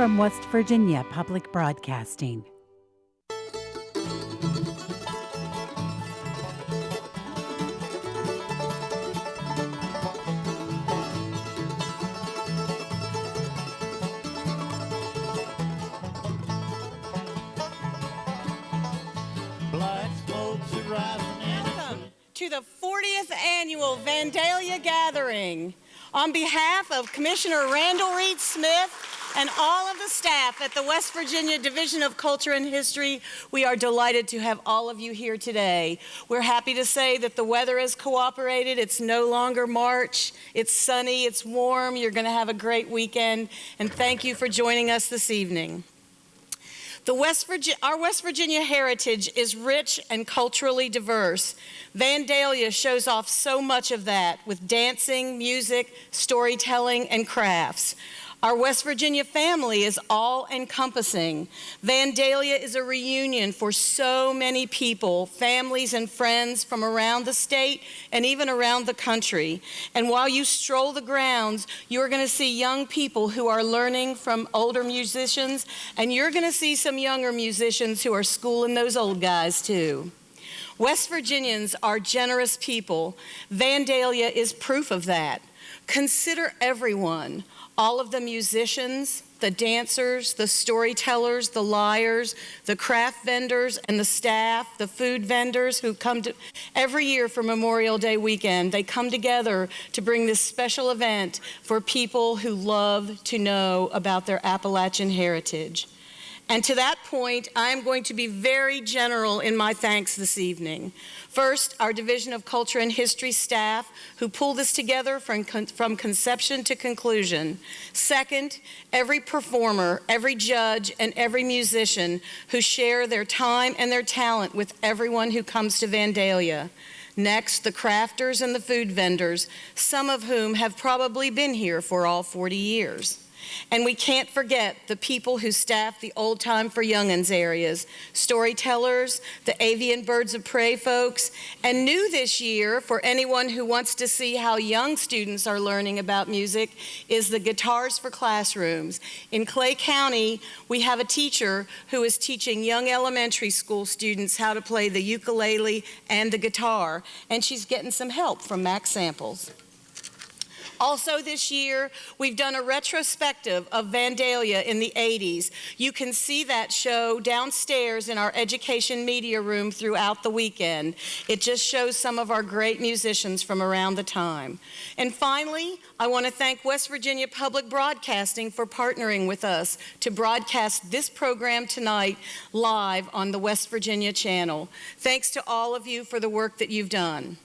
from West Virginia Public Broadcasting. Welcome to the 40th Annual Vandalia Gathering. On behalf of Commissioner Randall Reed Smith and all of the staff at the West Virginia Division of Culture and History, we are delighted to have all of you here today. We're happy to say that the weather has cooperated. It's no longer March. It's sunny, it's warm. You're going to have a great weekend, and thank you for joining us this evening. Our West Virginia heritage is rich and culturally diverse. Vandalia shows off so much of that with dancing, music, storytelling, and crafts. Our West Virginia family is all-encompassing. Vandalia is a reunion for so many people, families and friends from around the state and even around the country. And while you stroll the grounds, you're going to see young people who are learning from older musicians, and you're going to see some younger musicians who are schooling those old guys too. West Virginians are generous people. Vandalia is proof of that. Consider everyone. All of the musicians, the dancers, the storytellers, the liars, the craft vendors, and the staff, the food vendors who come to every year for Memorial Day weekend. They come together to bring this special event for people who love to know about their Appalachian heritage. And to that point, I'm going to be very general in my thanks this evening. First, our Division of Culture and History staff who pull this together from conception to conclusion. Second, every performer, every judge, and every musician who share their time and their talent with everyone who comes to Vandalia. Next, the crafters and the food vendors, some of whom have probably been here for all 40 years. And we can't forget the people who staff the Old Time for Young'uns areas, storytellers, the avian birds of prey folks, and new this year for anyone who wants to see how young students are learning about music is the Guitars for Classrooms. In Clay County, we have a teacher who is teaching young elementary school students how to play the ukulele and the guitar, and she's getting some help from Max Samples. Also this year, we've done a retrospective of Vandalia in the 80s. You can see that show downstairs in our education media room throughout the weekend. It just shows some of our great musicians from around the time. And finally, I want to thank West Virginia Public Broadcasting for partnering with us to broadcast this program tonight live on the West Virginia channel. Thanks to all of you for the work that you've done.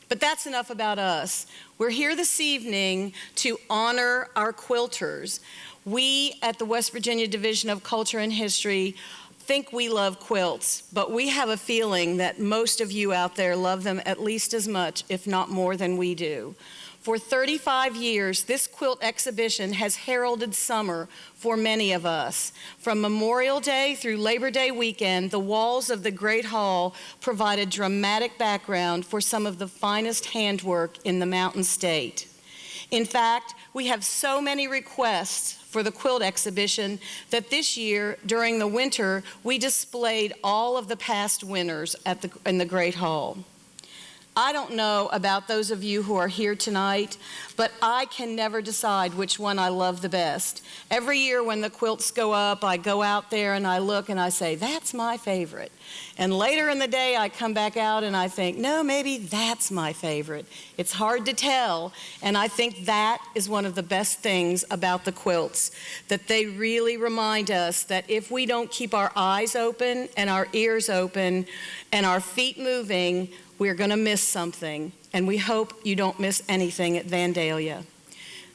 But that's enough about us. We're here this evening to honor our quilters. We at the West Virginia Division of Culture and History think we love quilts, but we have a feeling that most of you out there love them at least as much, if not more than we do. For 35 years, this quilt exhibition has heralded summer for many of us. From Memorial Day through Labor Day weekend, the walls of the Great Hall provide a dramatic background for some of the finest handwork in the Mountain State. In fact, we have so many requests for the quilt exhibition that this year, during the winter, we displayed all of the past winners in the Great Hall. I don't know about those of you who are here tonight, but I can never decide which one I love the best. Every year when the quilts go up, I go out there and I look and I say, that's my favorite. And later in the day, I come back out and I think, no, maybe that's my favorite. It's hard to tell, and I think that is one of the best things about the quilts, that they really remind us that if we don't keep our eyes open and our ears open and our feet moving, we're going to miss something, and we hope you don't miss anything at Vandalia.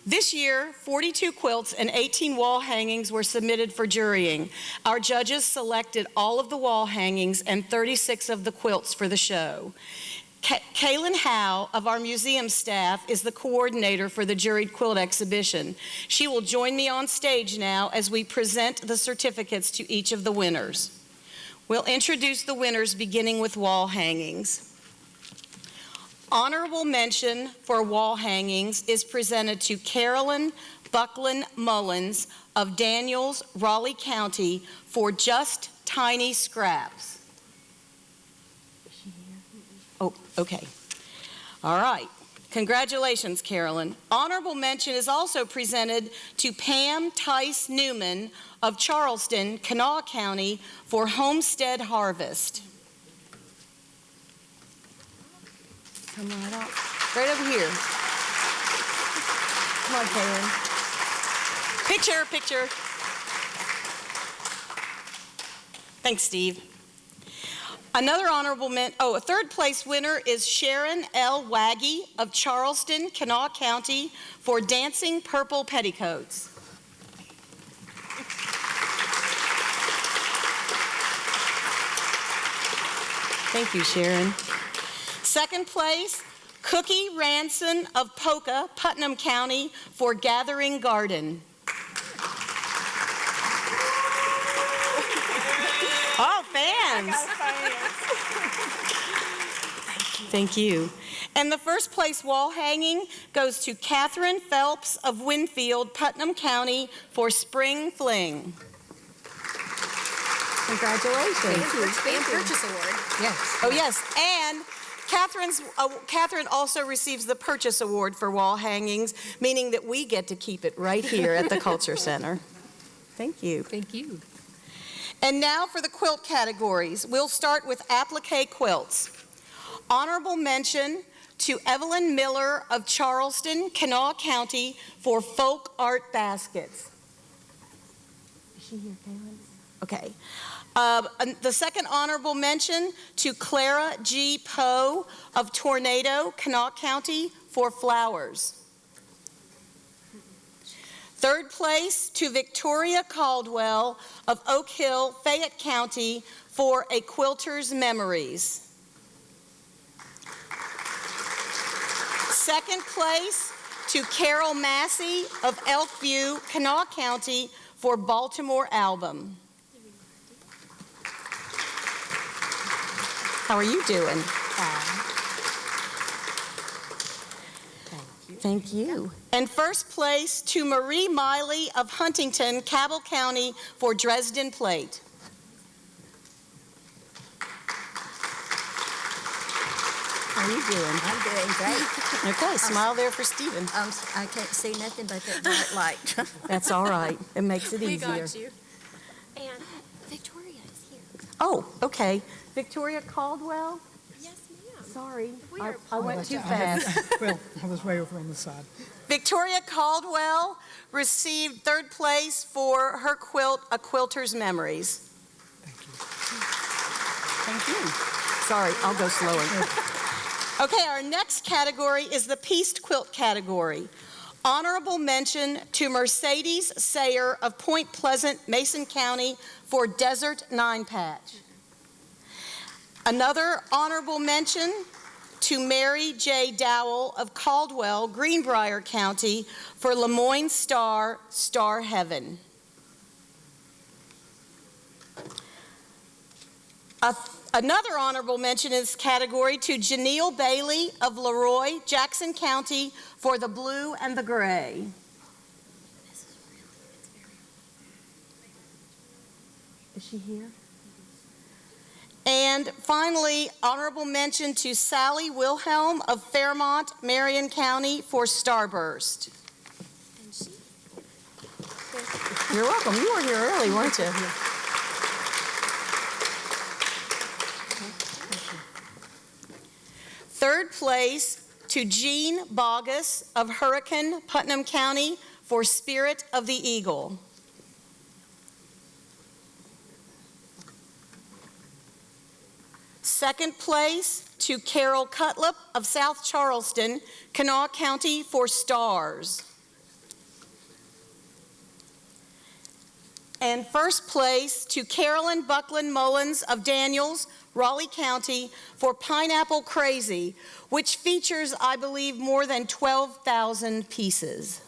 This year, 42 quilts and 18 wall hangings were submitted for jurying. Our judges selected all of the wall hangings and 36 of the quilts for the show. Kaylin Howe of our museum staff is the coordinator for the juried quilt exhibition. She will join me on stage now as we present the certificates to each of the winners. We'll introduce the winners beginning with wall hangings. Honorable mention for wall hangings is presented to Carolyn Buckland Mullins of Daniels, Raleigh County for Just Tiny Scraps. Oh, okay. All right. Congratulations, Carolyn. Honorable mention is also presented to Pam Tice Newman of Charleston, Kanawha County for Homestead Harvest. Come right up. Right over here. Come on, Karen. Picture, picture. Thanks, Steve. Another honorable mention, a third place winner is Sharon L. Waggy of Charleston, Kanawha County for Dancing Purple Petticoats. Thank you, Sharon. Second place, Cookie Ranson of Poca, Putnam County for Gathering Garden. Oh, fans. Thank you. And the first place wall hanging goes to Catherine Phelps of Winfield, Putnam County for Spring Fling. Congratulations. And purchase award. Yes. Oh, yes. And Catherine also receives the purchase award for wall hangings, meaning that we get to keep it right here at the Culture Center. Thank you. Thank you. And now for the quilt categories. We'll start with applique quilts. Honorable mention to Evelyn Miller of Charleston, Kanawha County for folk art baskets. Is she here, Kaylin? Okay. The second honorable mention to Clara G. Poe of Tornado, Kanawha County for flowers. Third place to Victoria Caldwell of Oak Hill, Fayette County for A Quilter's Memories. Second place to Carol Massey of Elkview, Kanawha County for Baltimore Album. How are you doing? Thank you. And first place to Marie Miley of Huntington, Cabell County for Dresden Plate. How are you doing? I'm doing great. Okay, smile there for Stephen. I can't see nothing but that bright light. That's all right. It makes it We easier. got you. And Victoria is here. Oh, okay. Victoria Caldwell? Yes, ma'am. Sorry, We are I went too fast. Well, I was way over on the side. Victoria Caldwell received third place for her quilt, A Quilter's Memories. Thank you. Thank you. Sorry, I'll go slower. Okay, our next category is the pieced quilt category. Honorable mention to Mercedes Sayer of Point Pleasant, Mason County for Desert 9-Patch. Another honorable mention to Mary J. Dowell of Caldwell, Greenbrier County for Lemoyne Star, Star Heaven. Another honorable mention in this category to Janelle Bailey of Leroy, Jackson County for the Blue and the Gray. Is she here? And finally, honorable mention to Sally Wilhelm of Fairmont, Marion County for Starburst. And she. You're welcome. You were here early, weren't you? Third place to Jean Bogus of Hurricane, Putnam County for Spirit of the Eagle. Second place to Carol Cutlip of South Charleston, Kanawha County for Stars. And first place to Carolyn Buckland Mullins of Daniels, Raleigh County for Pineapple Crazy, which features, I believe, more than 12,000 pieces.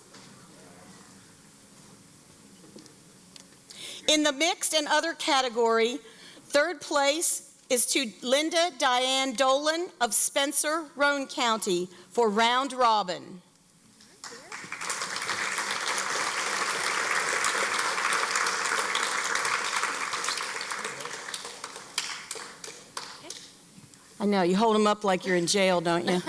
In the mixed and other category, third place is to Linda Diane Dolan of Spencer, Roane County for Round Robin. I know, you hold them up like you're in jail, don't you?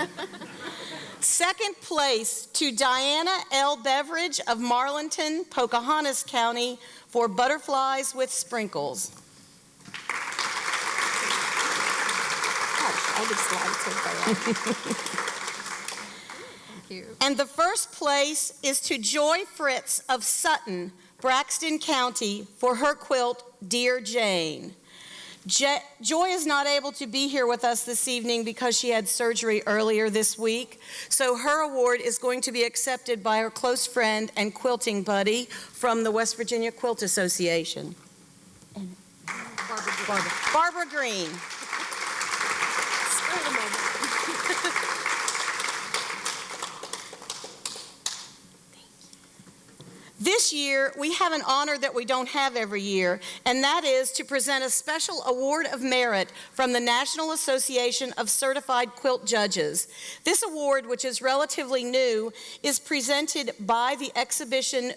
Second place to Diana L. Beveridge of Marlinton, Pocahontas County for Butterflies with Sprinkles. All these slides are there. Thank you. And the first place is to Joy Fritz of Sutton, Braxton County for her quilt, Dear Jane. Joy is not able to be here with us this evening because she had surgery earlier this week. So her award is going to be accepted by her close friend and quilting buddy from the West Virginia Quilt Association. Barbara Green. Spur of the moment. This year, we have an honor that we don't have every year, and that is to present a special award of merit from the National Association of Certified Quilt Judges. This award, which is relatively new, is presented by the exhibition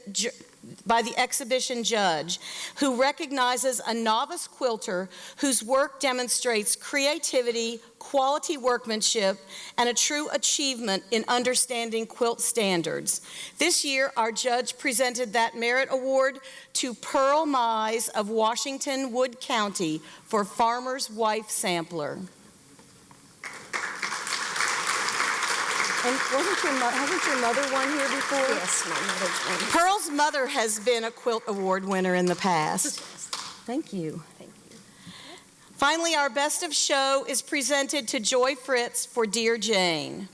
judge, who recognizes a novice quilter whose work demonstrates creativity, quality workmanship, and a true achievement in understanding quilt standards. This year, our judge presented that merit award to Pearl Mize of Washington Wood County for Farmer's Wife Sampler. And hasn't your mother won here before? Yes, my mother's one. Pearl's mother has been a quilt award winner in the past. Thank you. Thank you. Finally, our best of show is presented to Joy Fritz for Dear Jane.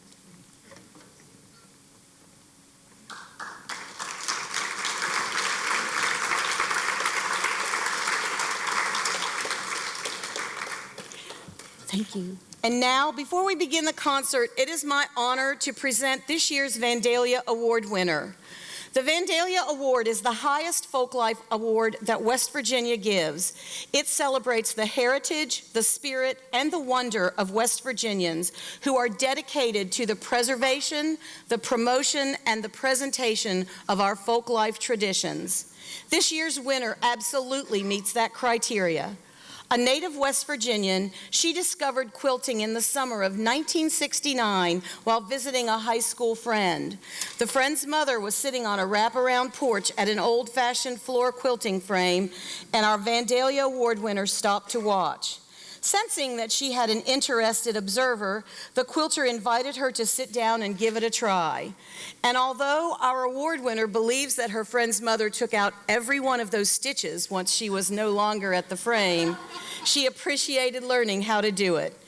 Thank you. And now, before we begin the concert, it is my honor to present this year's Vandalia Award winner. The Vandalia Award is the highest folklife award that West Virginia gives. It celebrates the heritage, the spirit, and the wonder of West Virginians who are dedicated to the preservation, the promotion, and the presentation of our folklife traditions. This year's winner absolutely meets that criteria. A native West Virginian, she discovered quilting in the summer of 1969 while visiting a high school friend. The friend's mother was sitting on a wraparound porch at an old-fashioned floor quilting frame, and our Vandalia Award winner stopped to watch. Sensing that she had an interested observer, the quilter invited her to sit down and give it a try. And although our award winner believes that her friend's mother took out every one of those stitches once she was no longer at the frame, she appreciated learning how to do it.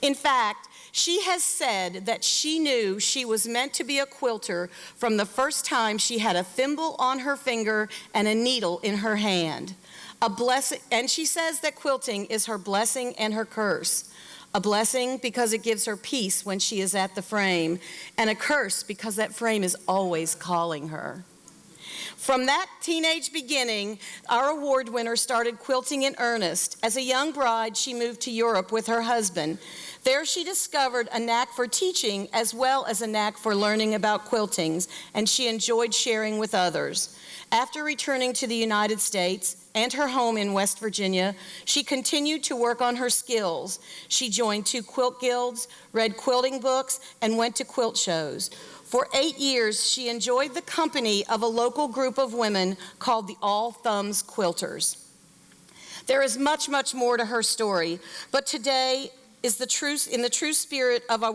In fact, she has said that she knew she was meant to be a quilter from the first time she had a thimble on her finger and a needle in her hand. A blessing, and she says that quilting is her blessing and her curse. A blessing because it gives her peace when she is at the frame, and a curse because that frame is always calling her. From that teenage beginning, our award winner started quilting in earnest. As a young bride, she moved to Europe with her husband. There she discovered a knack for teaching as well as a knack for learning about quiltings, and she enjoyed sharing with others. After returning to the United States and her home in West Virginia, she continued to work on her skills. She joined 2 quilt guilds, read quilting books, and went to quilt shows. For 8 years, she enjoyed the company of a local group of women called the All Thumbs Quilters. There is much, much more to her story, but today, in the true spirit of a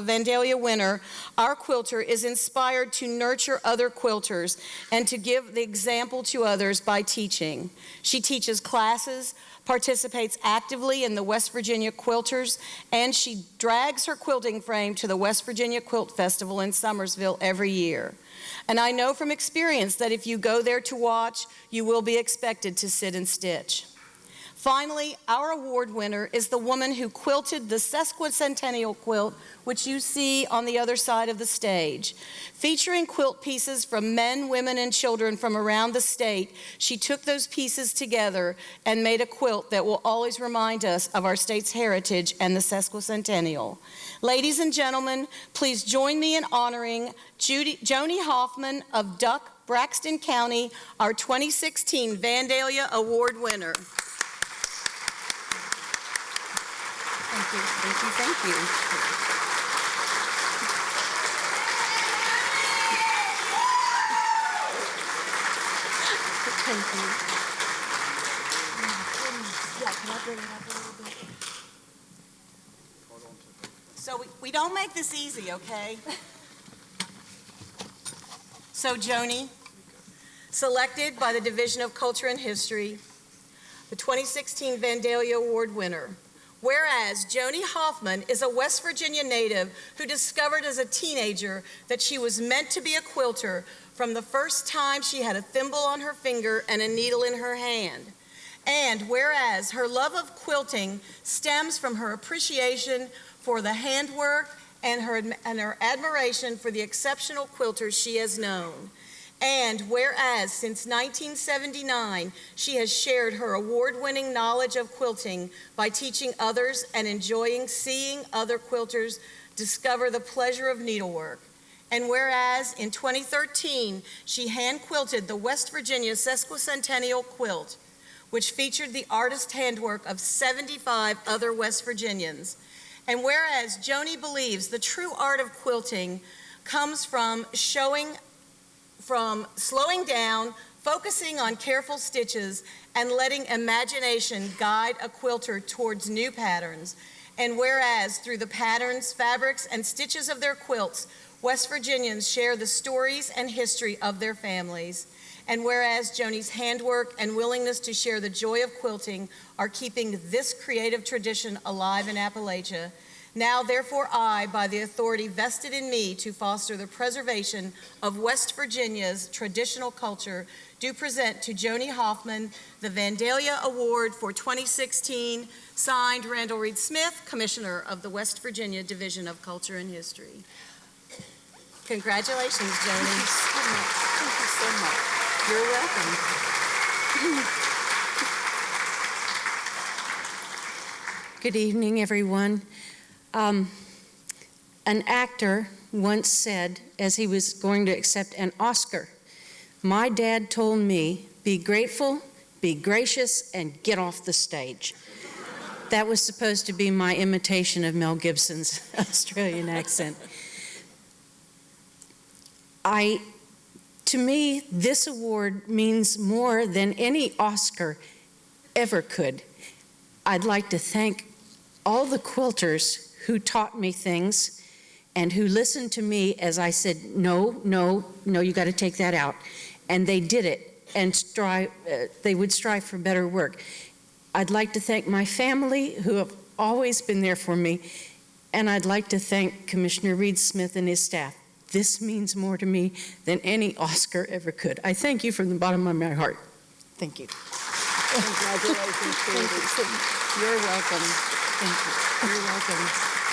Vandalia winner, our quilter is inspired to nurture other quilters and to give the example to others by teaching. She teaches classes, participates actively in the West Virginia Quilters, and she drags her quilting frame to the West Virginia Quilt Festival in Summersville every year. And I know from experience that if you go there to watch, you will be expected to sit and stitch. Finally, our award winner is the woman who quilted the sesquicentennial quilt, which you see on the other side of the stage. Featuring quilt pieces from men, women, and children from around the state, she took those pieces together and made a quilt that will always remind us of our state's heritage and the sesquicentennial. Ladies and gentlemen, please join me in honoring Joni Hoffman of Duck, Braxton County, our 2016 Vandalia Award winner. Thank you. Thank you. Yeah, can I bring it up a little bit? So we don't make this easy, okay? So Joni, selected by the Division of Culture and History, the 2016 Vandalia Award winner. Whereas Joni Hoffman is a West Virginia native who discovered as a teenager that she was meant to be a quilter from the first time she had a thimble on her finger and a needle in her hand. And whereas her love of quilting stems from her appreciation for the handwork and her admiration for the exceptional quilters she has known. And whereas since 1979, she has shared her award-winning knowledge of quilting by teaching others and enjoying seeing other quilters discover the pleasure of needlework. And whereas in 2013, she hand-quilted the West Virginia Sesquicentennial Quilt, which featured the artist handwork of 75 other West Virginians. And whereas Joni believes the true art of quilting comes from slowing down, focusing on careful stitches, and letting imagination guide a quilter towards new patterns. And whereas through the patterns, fabrics, and stitches of their quilts, West Virginians share the stories and history of their families. And whereas Joni's handwork and willingness to share the joy of quilting are keeping this creative tradition alive in Appalachia, now therefore I, by the authority vested in me to foster the preservation of West Virginia's traditional culture, do present to Joni Hoffman the Vandalia Award for 2016, signed Randall Reed Smith, Commissioner of the West Virginia Division of Culture and History. Congratulations, Joni. Thank you so much. You're welcome. Good evening, everyone. An actor once said, as he was going to accept an Oscar, "My dad told me, be grateful, be gracious, and get off the stage." That was supposed to be my imitation of Mel Gibson's Australian accent. To me, this award means more than any Oscar ever could. I'd like to thank all the quilters who taught me things and who listened to me as I said, no, you got to take that out. And they did it, and they would strive for better work. I'd like to thank my family who have always been there for me, and I'd like to thank Commissioner Reed Smith and his staff. This means more to me than any Oscar ever could. I thank you from the bottom of my heart. Thank you. Congratulations, Katie. You're welcome. Thank you. You're welcome.